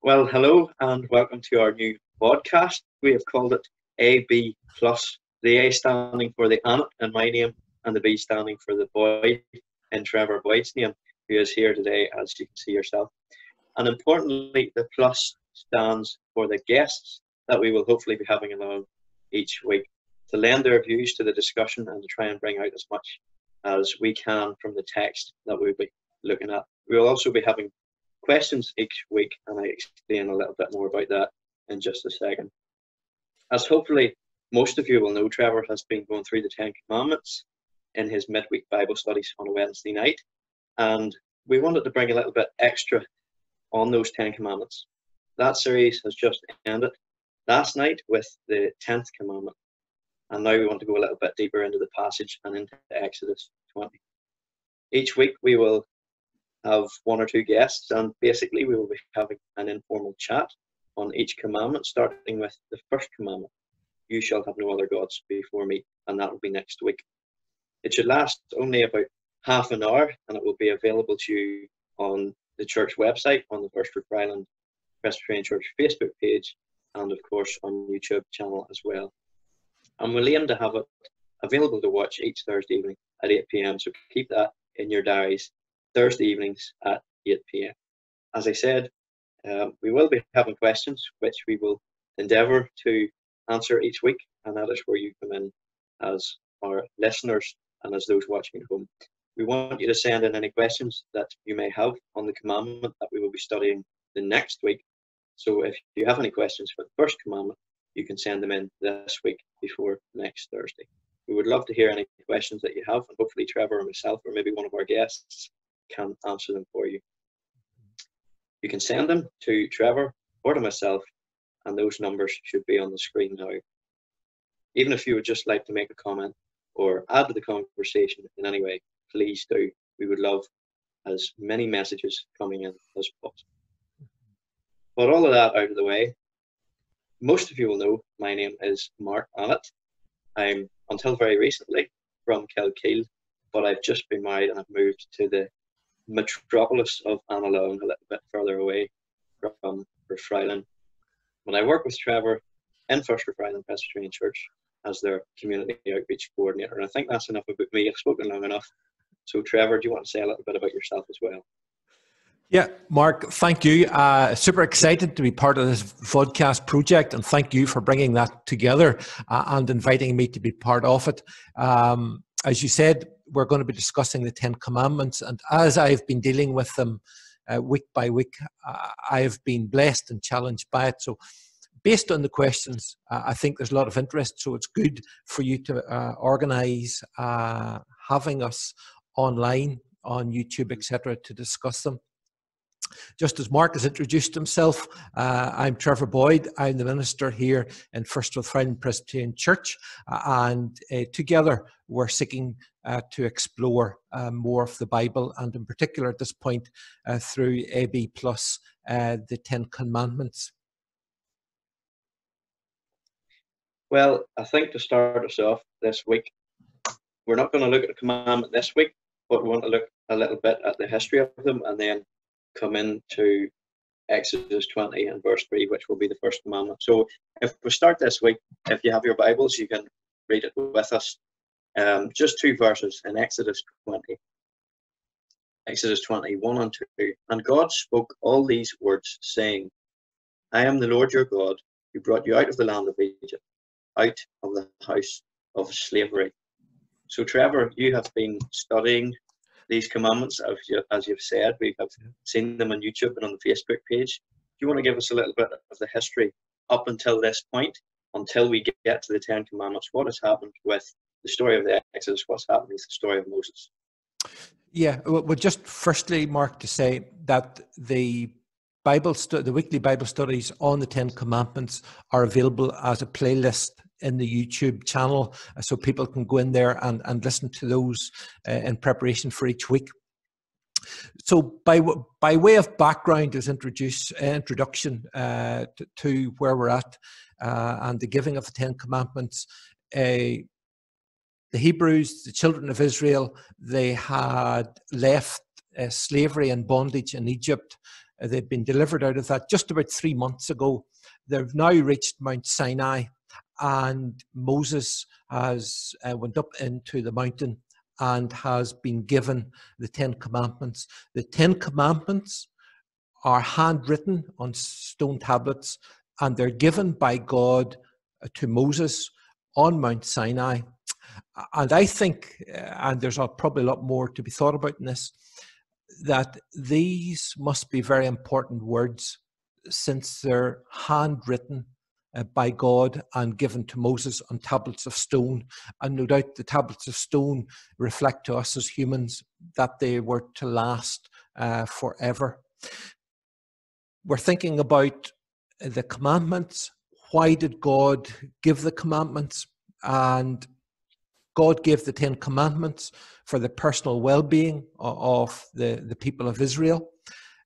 Well, hello and welcome to our new podcast. We have called it AB Plus. The A standing for the Annett in my name, and the B standing for the Boyd in Trevor Boyd's name, who is here today, as you can see yourself. And importantly, the plus stands for the guests that we will hopefully be having along each week to lend their views to the discussion and to try and bring out as much as we can from the text that we'll be looking at. We will also be having questions each week, and I explain a little bit more about that in just a second. As hopefully most of you will know, Trevor has been going through the Ten Commandments in his midweek Bible studies on a Wednesday night, and we wanted to bring a little bit extra on those 10 Commandments. That series has just ended last night with the 10th Commandment, and now we want to go a little bit deeper into the passage and into Exodus 20. Each week we will have one or two guests, and basically we will be having an informal chat on each commandment, starting with the first commandment: you shall have no other gods before me, and that will be next week. It should last only about half an hour, and it will be available to you on the church website, on the First Rathfriland Presbyterian Church Facebook page, and of course on YouTube channel as well. And we'll aim to have it available to watch each Thursday evening at 8 p.m, so keep that in your diaries. Thursday evenings at 8 p.m. As I said, we will be having questions which we will endeavour to answer each week, and that is where you come in as our listeners and as those watching at home. We want you to send in any questions that you may have on the commandment that we will be studying the next week. So if you have any questions for the first commandment, you can send them in this week before next Thursday. We would love to hear any questions that you have, and hopefully Trevor or myself or maybe one of our guests can answer them for you. You can send them to Trevor or to myself, and those numbers should be on the screen now. Even if you would just like to make a comment or add to the conversation in any way, please do. We would love as many messages coming in as possible. But all of that out of the way, most of you will know my name is Mark Annett. I'm, until very recently, from Kilkeel, but I've just been married and I've moved to the metropolis of Annalone, a little bit further away from Rathfriland. When I work with Trevor in First Rathfriland Presbyterian Church as their community outreach coordinator, and I think that's enough about me. I've spoken long enough. So Trevor, do you want to say a little bit about yourself as well? Yeah, Mark, thank you. Super excited to be part of this Vodcast project, and thank you for bringing that together and inviting me to be part of it. As you said, we're going to be discussing the 10 Commandments, and as I've been dealing with them week by week, I've been blessed and challenged by it. So based on the questions, I think there's a lot of interest, so it's good for you to organise having us online on YouTube, etc., to discuss them. Just as Mark has introduced himself, I'm Trevor Boyd. I'm the minister here in First Rathfriland Presbyterian Church, and together we're seeking to explore more of the Bible, and in particular at this point through AB Plus, the 10 Commandments. Well, I think to start us off this week, we're not going to look at the commandment this week, but we want to look a little bit at the history of them and then come into Exodus 20 and verse 3, which will be the first commandment. So if we start this week, if you have your Bibles, you can read it with us. Just two verses in Exodus 20. Exodus 20, 1 and 2. And God spoke all these words, saying, I am the Lord your God, who brought you out of the land of Egypt, out of the house of slavery. So Trevor, you have been studying these commandments, as you've said. We have seen them on YouTube and on the Facebook page. Do you want to give us a little bit of the history up until this point, until we get to the 10 Commandments? What has happened with the story of the Exodus? What's happened with the story of Moses? Yeah, well, just firstly, Mark, to say that the weekly Bible studies on the 10 Commandments are available as a playlist in the YouTube channel, so people can go in there and listen to those in preparation for each week. So by way of background, as introduction to where we're at and the giving of the 10 Commandments, the Hebrews, the children of Israel, they had left slavery and bondage in Egypt They've been delivered out of that just about 3 months ago. They've now reached Mount Sinai, and Moses has went up into the mountain and has been given the 10 Commandments. The 10 Commandments are handwritten on stone tablets, and they're given by God to Moses on Mount Sinai. And I think, and there's probably a lot more to be thought about in this, that these must be very important words, since they're handwritten by God and given to Moses on tablets of stone. And no doubt the tablets of stone reflect to us as humans that they were to last forever. We're thinking about the commandments. Why did God give the commandments? And God gave the 10 Commandments for the personal well-being of the people of Israel.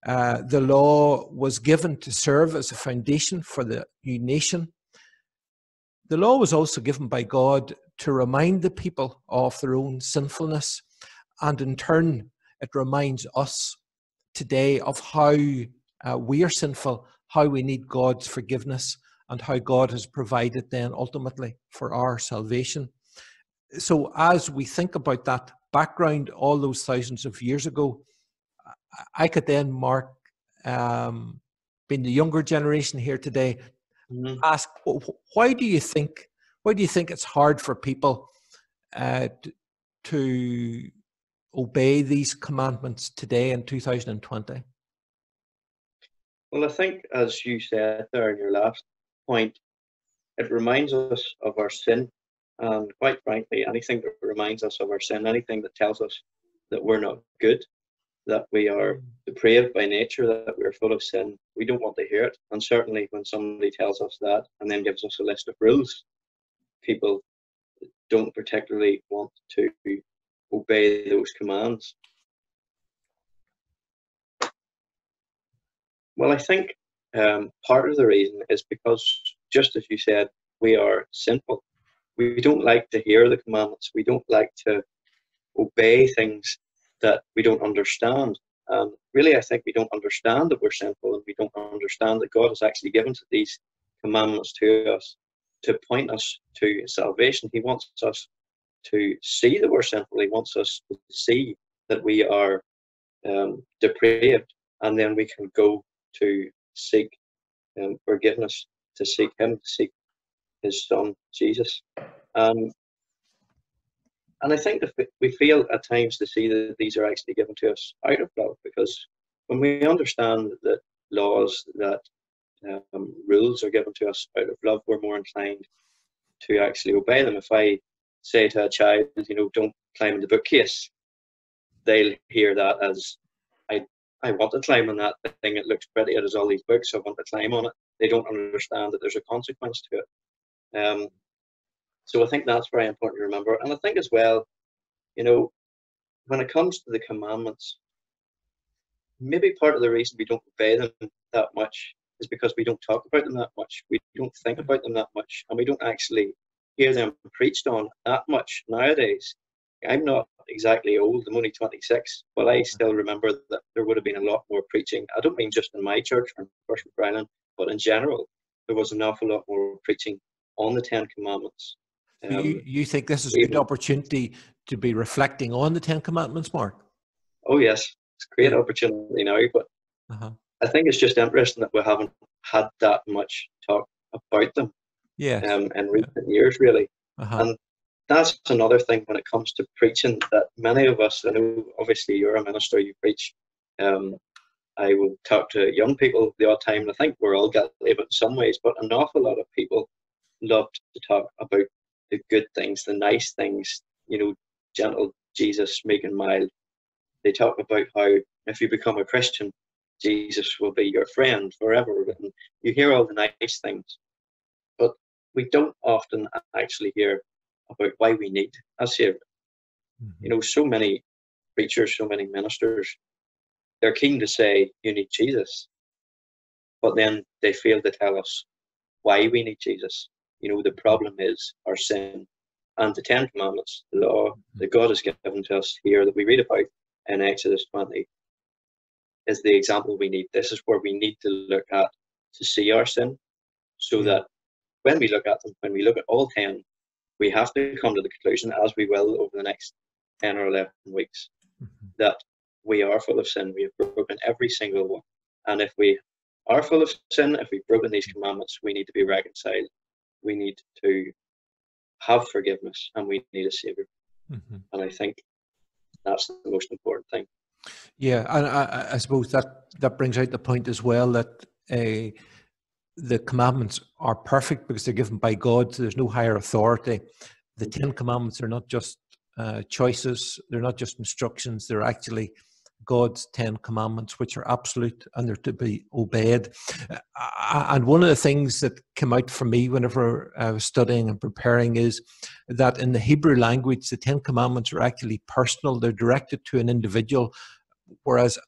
The law was given to serve as a foundation for the new nation. The law was also given by God to remind the people of their own sinfulness, and in turn, it reminds us today of how we are sinful, how we need God's forgiveness, and how God has provided then ultimately for our salvation. So as we think about that background all those thousands of years ago, I could then, Mark, being the younger generation here today, ask, why do you think it's hard for people to obey these commandments today in 2020? Well, I think, as you said there in your last point, it reminds us of our sin. And quite frankly, anything that reminds us of our sin, anything that tells us that we're not good, that we are depraved by nature, that we're full of sin, we don't want to hear it. And certainly when somebody tells us that and then gives us a list of rules, people don't particularly want to obey those commands. Well, I think part of the reason is because, just as you said, we are sinful. We don't like to hear the commandments. We don't like to obey things that we don't understand. Really, I think we don't understand that we're sinful, and we don't understand that God has actually given these commandments to us to point us to salvation. He wants us to see that we're sinful. He wants us to see that we are depraved, and then we can go to seek forgiveness, to seek Him, to seek His Son, Jesus. And I think that we fail at times to see that these are actually given to us out of love, because when we understand that laws, that rules are given to us out of love, we're more inclined to actually obey them. If I say to a child, don't climb in the bookcase, they'll hear that as, I want to climb on that thing, it looks pretty, it has all these books, so I want to climb on it. They don't understand that there's a consequence to it. So I think that's very important to remember. And I think as well, when it comes to the commandments, maybe part of the reason we don't obey them that much is because we don't talk about them that much. We don't think about them that much, and we don't actually hear them preached on that much nowadays. I'm not exactly old, I'm only 26, but I still remember that there would have been a lot more preaching. I don't mean just in my church or in First Commandment, but in general, there was an awful lot more preaching on the 10 Commandments. You think this is a good opportunity to be reflecting on the 10 Commandments, Mark? Oh yes, it's a great opportunity now, but I think it's just interesting that we haven't had that much talk about them in recent years, really. And that's another thing when it comes to preaching, that many of us, I know obviously you're a minister, you preach. I would talk to young people the odd time, and I think we're all guilty of it in some ways, but an awful lot of people love to talk about the good things, the nice things, gentle Jesus, meek and mild. They talk about how if you become a Christian, Jesus will be your friend forever. And you hear all the nice things, but we don't often actually hear about why we need a Saviour. So many preachers, so many ministers, they're keen to say you need Jesus, but then they fail to tell us why we need Jesus. The problem is our sin, and the 10 Commandments, the law that God has given to us here that we read about in Exodus 20, is the example we need. This is where we need to look at to see our sin, so that when we look at them, when we look at all 10, we have to come to the conclusion, as we will over the next 10 or 11 weeks, that we are full of sin. We have broken every single one. And if we are full of sin, if we've broken these commandments, we need to be reconciled. We need to have forgiveness, and we need a Saviour. And I think that's the most important thing. Yeah, and I suppose that brings out the point as well, that the commandments are perfect because they're given by God. So there's no higher authority. The 10 commandments are not just choices. They're not just instructions. They're actually God's 10 commandments, which are absolute and they're to be obeyed. And one of the things that came out for me whenever I was studying and preparing is that in the Hebrew language, the 10 commandments are actually personal. They're directed to an individual, whereas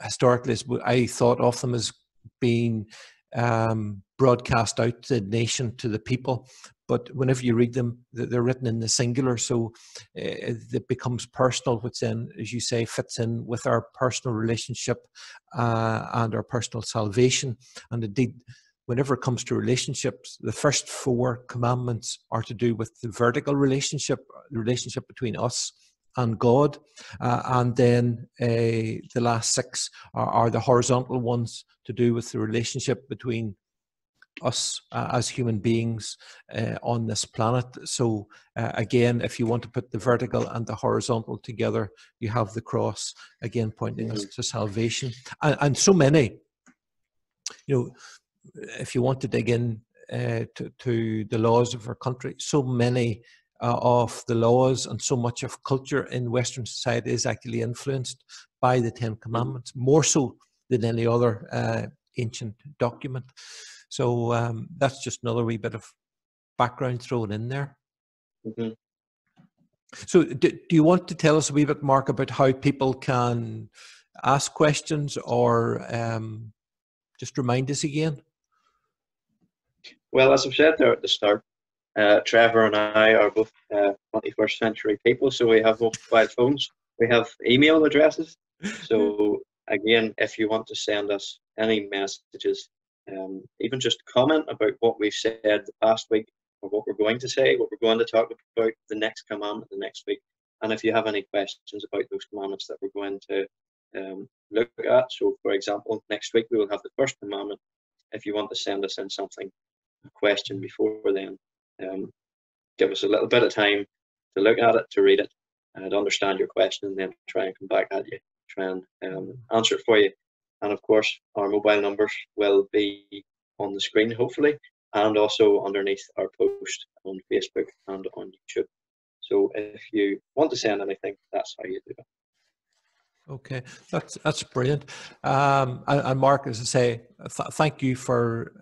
historically I thought of them as being broadcast out to the nation, to the people. But whenever you read them, they're written in the singular, so it becomes personal, which then, as you say, fits in with our personal relationship and our personal salvation. And indeed, whenever it comes to relationships, the first 4 commandments are to do with the vertical relationship, the relationship between us and God, and then the last 6 are the horizontal ones, to do with the relationship between us as human beings on this planet. So again, if you want to put the vertical and the horizontal together, you have the cross, again pointing us to salvation. And so many, if you want to dig in to the laws of our country, so many of the laws and so much of culture in Western society is actually influenced by the 10 commandments, more so than any other ancient document. So that's just another wee bit of background thrown in there. So do you want to tell us a wee bit, Mark, about how people can ask questions, or just remind us again? Well, as I've said there at the start, Trevor and I are both 21st century people, so we have mobile phones, we have email addresses. So again, if you want to send us any messages, even just comment about what we've said the past week, or what we're going to say, what we're going to talk about the next commandment the next week. And if you have any questions about those commandments that we're going to look at, so for example, next week we will have the first commandment. If you want to send us in something, a question before then, give us a little bit of time to look at it, to read it, and understand your question, and then try and come back at you, try and answer it for you. And of course, our mobile numbers will be on the screen, hopefully, and also underneath our post on Facebook and on YouTube. So if you want to send anything, that's how you do it. Okay, that's brilliant. And Mark, as I say, thank you for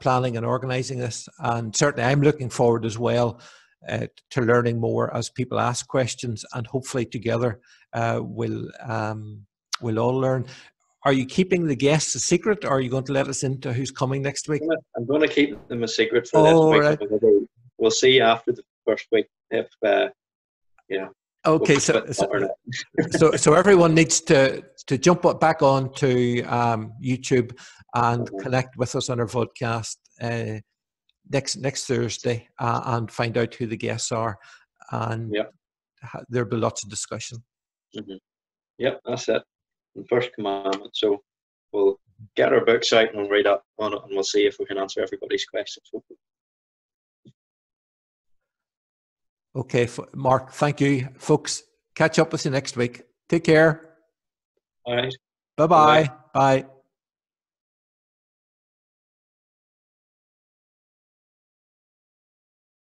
planning and organising this. And certainly I'm looking forward as well to learning more as people ask questions, and hopefully together we'll all learn. Are you keeping the guests a secret, or are you going to let us into who's coming next week? I'm going to keep them a secret for this week. Right. We'll see after the first week if, Okay, so everyone needs to jump back on to YouTube and connect with us on our vodcast next Thursday and find out who the guests are, and there'll be lots of discussion. Yep, that's it. The first commandment. So we'll get our books out and read up on it, and we'll see if we can answer everybody's questions. Okay, Mark, thank you. Folks, catch up with you next week. Take care. All right. Bye-bye. Bye.